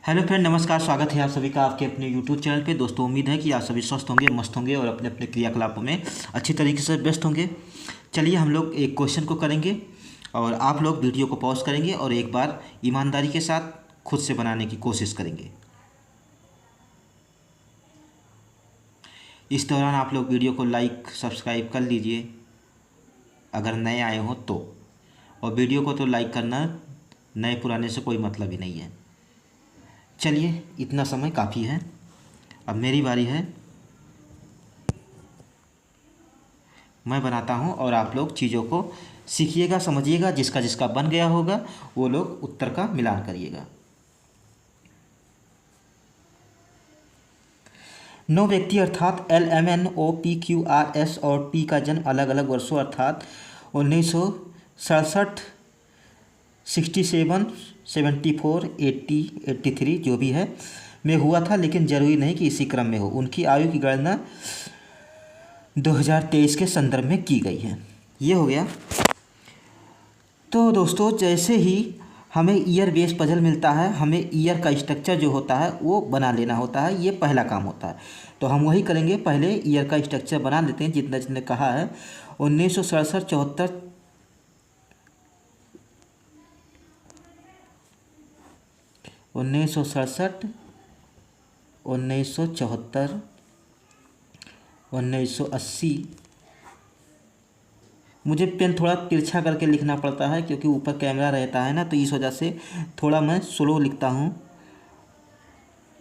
Hello friend, नमस्कार। स्वागत है आप सभी का आपके अपने यूट्यूब चैनल पे। दोस्तों, उम्मीद है कि आप सभी स्वस्थ होंगे, मस्त होंगे और अपने अपने क्रियाकलापों में अच्छी तरीके से व्यस्त होंगे। चलिए हम लोग एक क्वेश्चन को करेंगे और आप लोग वीडियो को पॉज करेंगे और एक बार ईमानदारी के साथ खुद से बनाने की कोशिश करेंगे। इस दौरान आप लोग वीडियो को लाइक सब्सक्राइब कर लीजिए अगर नए आए हो तो, और वीडियो को तो लाइक करना नए पुराने से कोई मतलब ही नहीं है। चलिए, इतना समय काफ़ी है। अब मेरी बारी है। मैं बनाता हूँ और आप लोग चीज़ों को सीखिएगा, समझिएगा। जिसका जिसका बन गया होगा वो लोग उत्तर का मिलान करिएगा। 9 व्यक्ति अर्थात LMNOPQRS और T का जन्म अलग अलग वर्षों अर्थात 1967, 67, 74, 80, 83 जो भी है में हुआ था, लेकिन ज़रूरी नहीं कि इसी क्रम में हो। उनकी आयु की गणना 2023 के संदर्भ में की गई है। ये हो गया। तो दोस्तों, जैसे ही हमें ईयर बेस पजल मिलता है, हमें ईयर का स्ट्रक्चर जो होता है वो बना लेना होता है। ये पहला काम होता है, तो हम वही करेंगे। पहले ईयर का स्ट्रक्चर बना लेते हैं जितना जितने कहा है। 1967, 74, 1967, 1974, 1980। मुझे पेन थोड़ा तिरछा करके लिखना पड़ता है क्योंकि ऊपर कैमरा रहता है ना, तो इस वजह से थोड़ा मैं स्लो लिखता हूँ।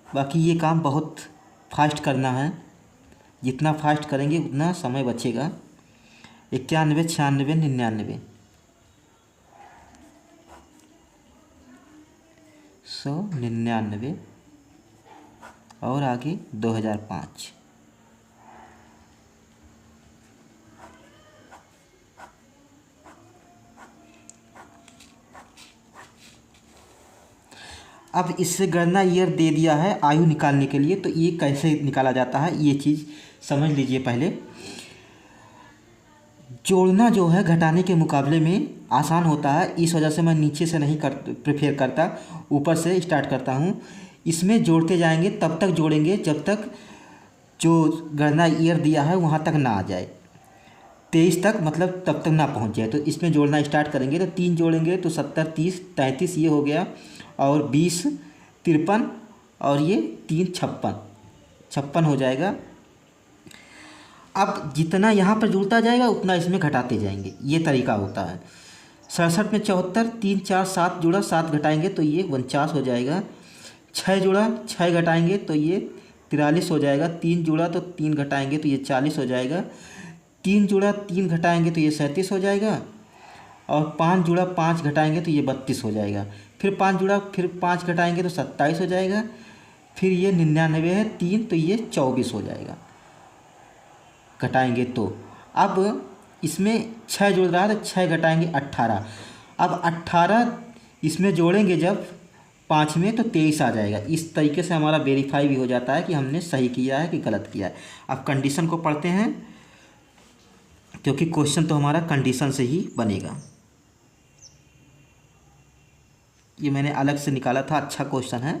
बाकी ये काम बहुत फास्ट करना है। जितना फास्ट करेंगे उतना समय बचेगा। 91, 96, 99, 199 और आगे 2005। अब इससे गणना ईयर दे दिया है आयु निकालने के लिए, तो ये कैसे निकाला जाता है ये चीज़ समझ लीजिए। पहले जोड़ना जो है घटाने के मुकाबले में आसान होता है। इस वजह से मैं नीचे से नहीं प्रेफर करता, ऊपर से स्टार्ट करता हूँ। इसमें जोड़ते जाएंगे, तब तक जोड़ेंगे जब तक जो गणना ईयर दिया है वहाँ तक ना आ जाए। 23 तक मतलब तब तक ना पहुँच जाए। तो इसमें जोड़ना स्टार्ट करेंगे तो 3 जोड़ेंगे तो 70, 30, 33 ये हो गया, और 20, 53 और ये 3, 56 हो जाएगा। अब जितना यहाँ पर जुड़ता जाएगा उतना इसमें घटाते जाएंगे। ये तरीका होता है। 67 में 74, 3, 4, 7 जुड़ा, 7 घटाएंगे तो ये 49 हो जाएगा। 6 जुड़ा, 6 घटाएंगे तो ये 43 हो जाएगा। 3 जुड़ा तो 3 घटाएंगे तो ये 40 हो जाएगा। 3 जुड़ा, 3 घटाएंगे तो ये 37 हो जाएगा। और 5 जुड़ा, 5 घटाएंगे तो ये 32 हो जाएगा। फिर 5 जुड़ा, फिर 5 घटाएंगे तो 27 हो जाएगा। फिर ये 99 है 3, तो ये 24 हो जाएगा घटाएंगे तो। अब इसमें 6 जुड़ रहा है तो 6 घटाएंगे 18। अब 18 इसमें जोड़ेंगे जब 5 में तो 23 आ जाएगा। इस तरीके से हमारा वेरीफाई भी हो जाता है कि हमने सही किया है कि गलत किया है। अब कंडीशन को पढ़ते हैं क्योंकि क्वेश्चन तो हमारा कंडीशन से ही बनेगा। ये मैंने अलग से निकाला था, अच्छा क्वेश्चन है।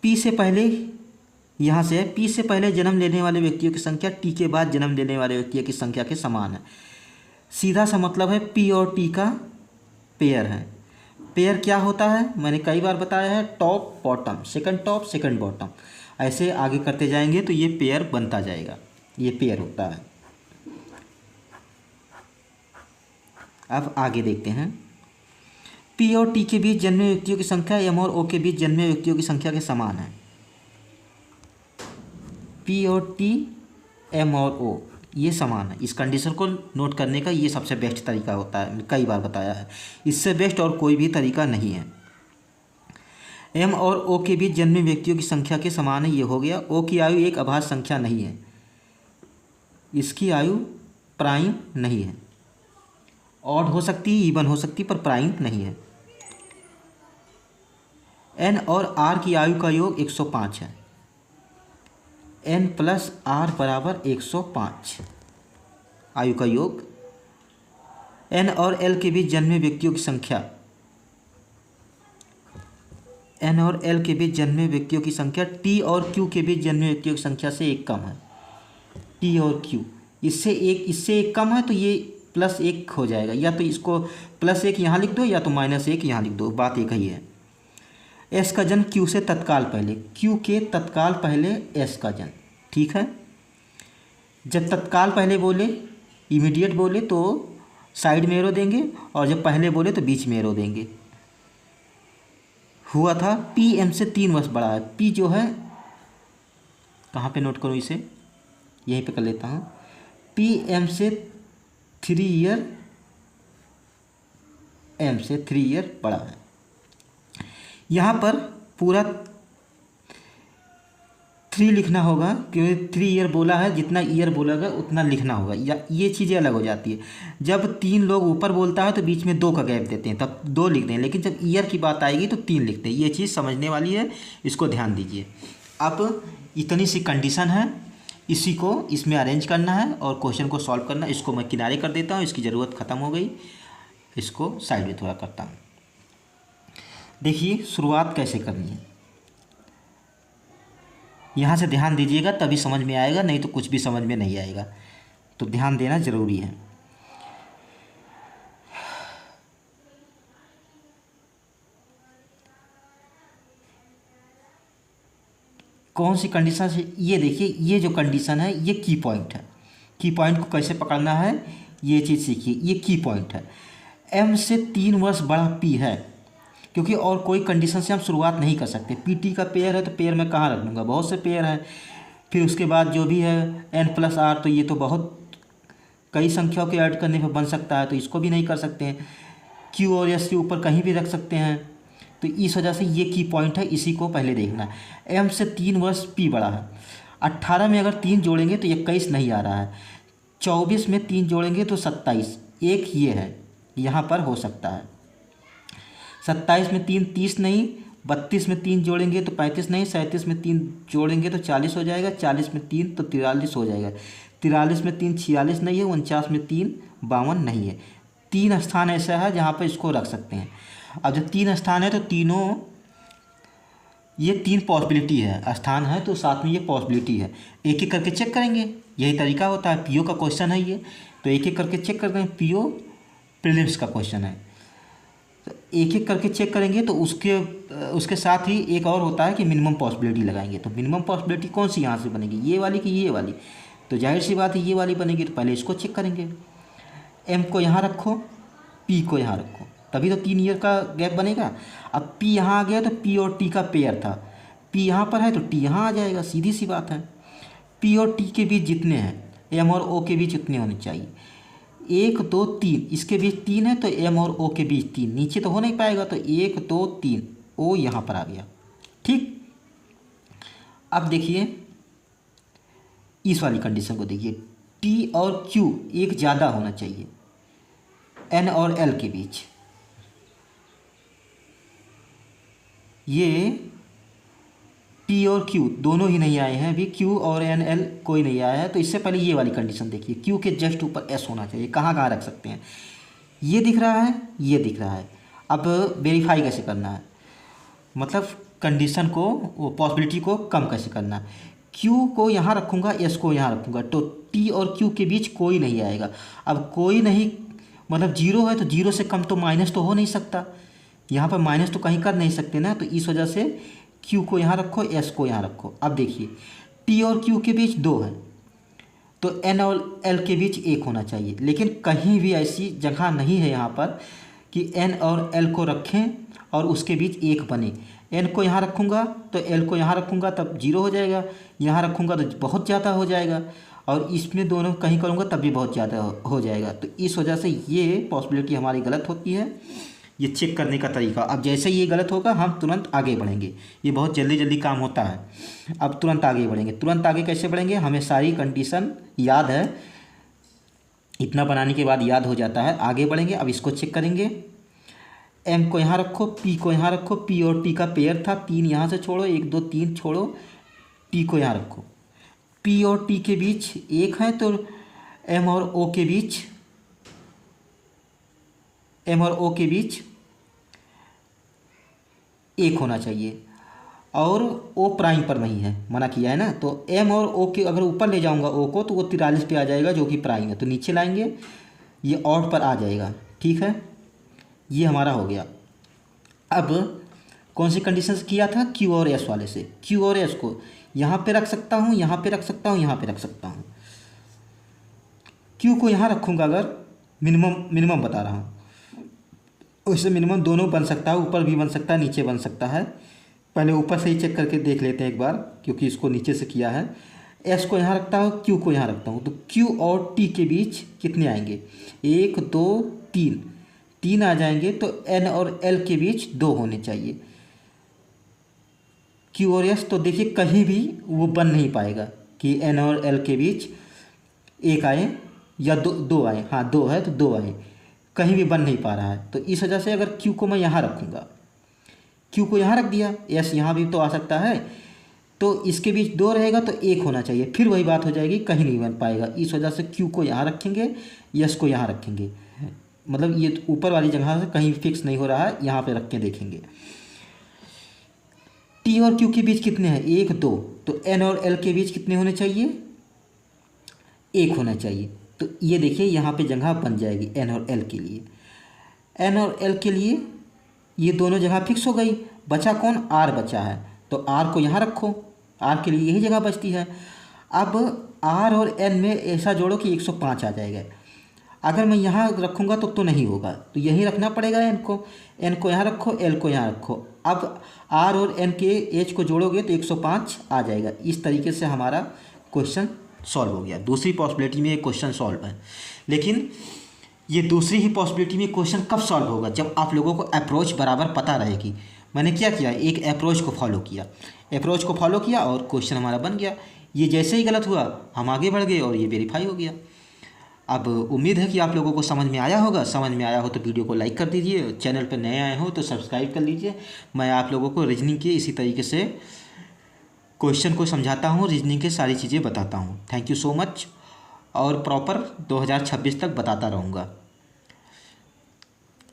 पी से पहले, यहाँ से है, पी से पहले जन्म लेने वाले व्यक्तियों की संख्या टी के बाद जन्म लेने वाले व्यक्तियों की संख्या के समान है। सीधा सा मतलब है पी और टी का पेयर है। पेयर क्या होता है मैंने कई बार बताया है, टॉप बॉटम, सेकंड बॉटम। ऐसे आगे करते जाएंगे तो ये पेयर बनता जाएगा। ये पेयर होता है। अब आगे देखते हैं। पी और टी के बीच जन्मे व्यक्तियों की संख्या एम और ओ के बीच जन्मे व्यक्तियों की संख्या के समान है। पी और टी, एम और ओ ये समान है। इस कंडीशन को नोट करने का ये सबसे बेस्ट तरीका होता है, कई बार बताया है। इससे बेस्ट और कोई भी तरीका नहीं है। एम और ओ के बीच जन्मे व्यक्तियों की संख्या के समान है, ये हो गया। ओ की आयु एक अभाज्य संख्या नहीं है, इसकी आयु प्राइम नहीं है। ऑड हो सकती है, इवन हो सकती है, पर प्राइम नहीं है। एन और आर की आयु का योग 105 है। एन + आर = 105 आयु का योग एन और एल के बीच जन्मे व्यक्तियों की संख्या, एन और एल के बीच जन्मे व्यक्तियों की संख्या टी और क्यू के बीच जन्मे व्यक्तियों की संख्या से एक कम है। टी और क्यू इससे एक कम है तो ये +1 हो जाएगा, या तो इसको +1 यहाँ लिख दो या तो -1 यहाँ लिख दो, बात एक ही है। एस का जन क्यू से तत्काल पहले, क्यू के तत्काल पहले एस का जन, ठीक है। जब तत्काल पहले बोले, इमीडिएट बोले तो साइड में एरो देंगे, और जब पहले बोले तो बीच में एरो देंगे। हुआ था पी एम से 3 वर्ष बड़ा है। पी जो है, कहाँ पे नोट करूँ इसे, यहीं पे कर लेता हूँ। पी एम से 3 ईयर, एम से 3 ईयर बड़ा है। यहाँ पर पूरा 3 लिखना होगा, क्योंकि 3 ईयर बोला है, जितना ईयर बोला गया उतना लिखना होगा, या ये चीज़ें अलग हो जाती है। जब 3 लोग ऊपर बोलता है तो बीच में 2 का गैप देते हैं, तब 2 लिखते हैं, लेकिन जब ईयर की बात आएगी तो 3 लिखते हैं। ये चीज़ समझने वाली है, इसको ध्यान दीजिए। अब इतनी सी कंडीशन है, इसी को इसमें अरेंज करना है और क्वेश्चन को सॉल्व करना है। इसको मैं किनारे कर देता हूँ, इसकी ज़रूरत ख़त्म हो गई, इसको साइड में थोड़ा करता हूँ। देखिए शुरुआत कैसे करनी है, यहाँ से ध्यान दीजिएगा तभी समझ में आएगा, नहीं तो कुछ भी समझ में नहीं आएगा, तो ध्यान देना ज़रूरी है। कौन सी कंडीशन से, ये देखिए, ये जो कंडीशन है ये की पॉइंट है। की पॉइंट को कैसे पकड़ना है ये चीज़ सीखिए, ये की पॉइंट है। एम से 3 वर्ष बड़ा पी है, क्योंकि और कोई कंडीशन से हम शुरुआत नहीं कर सकते। पी टी का पेयर है तो पेयर मैं कहाँ रख लूँगा, बहुत से पेयर हैं। फिर उसके बाद जो भी है n+r, तो ये तो बहुत कई संख्याओं के ऐड करने पर बन सकता है, तो इसको भी नहीं कर सकते हैं। क्यू और एस के ऊपर कहीं भी रख सकते हैं, तो इस वजह से ये की पॉइंट है, इसी को पहले देखना है। एम से 3 वर्ष पी बड़ा है। 18 में अगर 3 जोड़ेंगे तो 21 नहीं आ रहा है। 24 में 3 जोड़ेंगे तो 27, एक ये है, यहाँ पर हो सकता है। 27 में 3 30 नहीं, 32 में 3 जोड़ेंगे तो 35 नहीं, 37 में 3 जोड़ेंगे तो 40 हो जाएगा, 40 में 3 तो 43 हो जाएगा, 43 में 3 46 नहीं है, 49 में 3 52 नहीं है। 3 स्थान ऐसा है जहाँ पर इसको रख सकते हैं। अब जब 3 स्थान है तो तीनों, ये 3 पॉसिबिलिटी है, स्थान है तो साथ में ये पॉसिबिलिटी है। एक एक करके चेक करेंगे, यही तरीका होता है। पीओ का क्वेश्चन है ये, तो एक एक करके चेक करते हैं। पीओ प्रीलिम्स का क्वेश्चन है, तो एक एक करके चेक करेंगे। तो उसके साथ ही एक और होता है कि मिनिमम पॉसिबिलिटी लगाएंगे। तो मिनिमम पॉसिबिलिटी कौन सी यहाँ से बनेगी, ये वाली कि ये वाली, तो जाहिर सी बात है ये वाली बनेगी, तो पहले इसको चेक करेंगे। एम को यहाँ रखो, पी को यहाँ रखो, तभी तो 3 ईयर का गैप बनेगा। अब पी यहाँ आ गया तो पी और टी का पेयर था, पी यहाँ पर है तो टी यहाँ आ जाएगा, सीधी सी बात है। पी और टी के बीच जितने हैं, एम और ओ के बीच उतने होने चाहिए। 1 2 3, इसके बीच 3 है तो एम और ओ के बीच 3, नीचे तो हो नहीं पाएगा, तो 1 2 3, ओ यहाँ पर आ गया, ठीक। अब देखिए इस वाली कंडीशन को देखिए, टी और क्यू एक ज़्यादा होना चाहिए एन और एल के बीच। ये पी और क्यू दोनों ही नहीं आए हैं अभी, क्यू और एन एल कोई नहीं आया है, तो इससे पहले ये वाली कंडीशन देखिए, क्यू के जस्ट ऊपर एस होना चाहिए। कहाँ कहाँ रख सकते हैं, ये दिख रहा है, ये दिख रहा है। अब वेरीफाई कैसे करना है, मतलब कंडीशन को, वो पॉसिबिलिटी को कम कैसे करना है। क्यू को यहाँ रखूँगा, एस को यहाँ रखूँगा, तो टी और क्यू के बीच कोई नहीं आएगा। अब कोई नहीं मतलब 0 है, तो 0 से कम तो माइनस तो हो नहीं सकता, यहाँ पर माइनस तो कहीं कर नहीं सकते ना, तो इस वजह से क्यू को यहाँ रखो, एस को यहाँ रखो। अब देखिए टी और क्यू के बीच 2 है, तो एन और एल के बीच 1 होना चाहिए, लेकिन कहीं भी ऐसी जगह नहीं है यहाँ पर कि एन और एल को रखें और उसके बीच 1 बने। एन को यहाँ रखूँगा तो एल को यहाँ रखूँगा तब 0 हो जाएगा, यहाँ रखूँगा तो बहुत ज़्यादा हो जाएगा, और इसमें दोनों कहीं करूँगा तब भी बहुत ज़्यादा हो जाएगा। तो इस वजह से ये पॉसिबिलिटी हमारी गलत होती है। ये चेक करने का तरीका, अब जैसे ही ये गलत होगा हम तुरंत आगे बढ़ेंगे, ये बहुत जल्दी जल्दी काम होता है। अब तुरंत आगे बढ़ेंगे, तुरंत आगे कैसे बढ़ेंगे, हमें सारी कंडीशन याद है, इतना बनाने के बाद याद हो जाता है। आगे बढ़ेंगे, अब इसको चेक करेंगे। एम को यहाँ रखो, पी को यहाँ रखो, पी और टी का पेयर था, 3 यहाँ से छोड़ो, 1 2 3 छोड़ो, टी को यहाँ रखो। पी और टी के बीच 1 है तो एम और ओ के बीच एम और ओ के बीच 1 होना चाहिए और ओ प्राइम पर नहीं है, मना किया है ना। तो एम और ओ के अगर ऊपर ले जाऊंगा ओ को तो वो 43 पे आ जाएगा जो कि प्राइम है, तो नीचे लाएंगे ये ऑड पर आ जाएगा। ठीक है, ये हमारा हो गया। अब कौन सी कंडीशन से किया था, क्यू और एस वाले से। क्यू और एस को यहाँ पे रख सकता हूँ, यहाँ पे रख सकता हूँ, यहाँ पे रख सकता हूँ। क्यू को यहाँ रखूँगा अगर, मिनिमम बता रहा हूँ, उससे मिनिमम दोनों बन सकता है, ऊपर भी बन सकता है नीचे बन सकता है। पहले ऊपर से ही चेक करके देख लेते हैं एक बार, क्योंकि इसको नीचे से किया है। एस को यहाँ रखता हूँ, क्यू को यहाँ रखता हूँ, तो क्यू और टी के बीच कितने आएंगे, 1 2 3 आ जाएंगे। तो एन और एल के बीच 2 होने चाहिए। क्यू और एस तो देखिए कहीं भी वो बन नहीं पाएगा कि एन और एल के बीच 1 आए या 2 आए। हाँ 2 है तो 2 आए, कहीं भी बन नहीं पा रहा है। तो इस वजह से अगर क्यू को मैं यहाँ रखूँगा, क्यू को यहाँ रख दिया, एस यहाँ भी तो आ सकता है, तो इसके बीच 2 रहेगा तो 1 होना चाहिए। फिर वही बात हो जाएगी, कहीं नहीं बन पाएगा। इस वजह से क्यू को यहाँ रखेंगे, एस को यहाँ रखेंगे, मतलब ये ऊपर वाली जगह से कहीं फिक्स नहीं हो रहा है, यहाँ पे रख के देखेंगे। टी और क्यू के बीच कितने हैं, 1 2, तो एन और एल के बीच कितने होने चाहिए, 1 होना चाहिए। तो ये देखिए यहाँ पे जगह बन जाएगी एन और एल के लिए। एन और एल के लिए ये दोनों जगह फिक्स हो गई। बचा कौन, आर बचा है, तो आर को यहाँ रखो, आर के लिए यही जगह बचती है। अब आर और एन में ऐसा जोड़ो कि 105 आ जाएगा। अगर मैं यहाँ रखूँगा तो नहीं होगा, तो यही रखना पड़ेगा एन को यहाँ रखो, एल को यहाँ रखो। अब आर और एन के एज को जोड़ोगे तो 105 आ जाएगा। इस तरीके से हमारा क्वेश्चन सॉल्व हो गया। दूसरी पॉसिबिलिटी में ये क्वेश्चन सॉल्व है, लेकिन ये दूसरी ही पॉसिबिलिटी में क्वेश्चन कब सॉल्व होगा, जब आप लोगों को अप्रोच बराबर पता रहेगी। मैंने क्या किया, एक अप्रोच को फॉलो किया और क्वेश्चन हमारा बन गया। ये जैसे ही गलत हुआ हम आगे बढ़ गए और ये वेरीफाई हो गया। अब उम्मीद है कि आप लोगों को समझ में आया होगा। समझ में आया हो तो वीडियो को लाइक कर दीजिए, चैनल पर नए आए हो तो सब्सक्राइब कर लीजिए। मैं आप लोगों को रीजनिंग के इसी तरीके से क्वेश्चन को समझाता हूँ, रीजनिंग के सारी चीज़ें बताता हूँ। थैंक यू सो मच, और प्रॉपर 2026 तक बताता रहूँगा।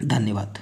धन्यवाद।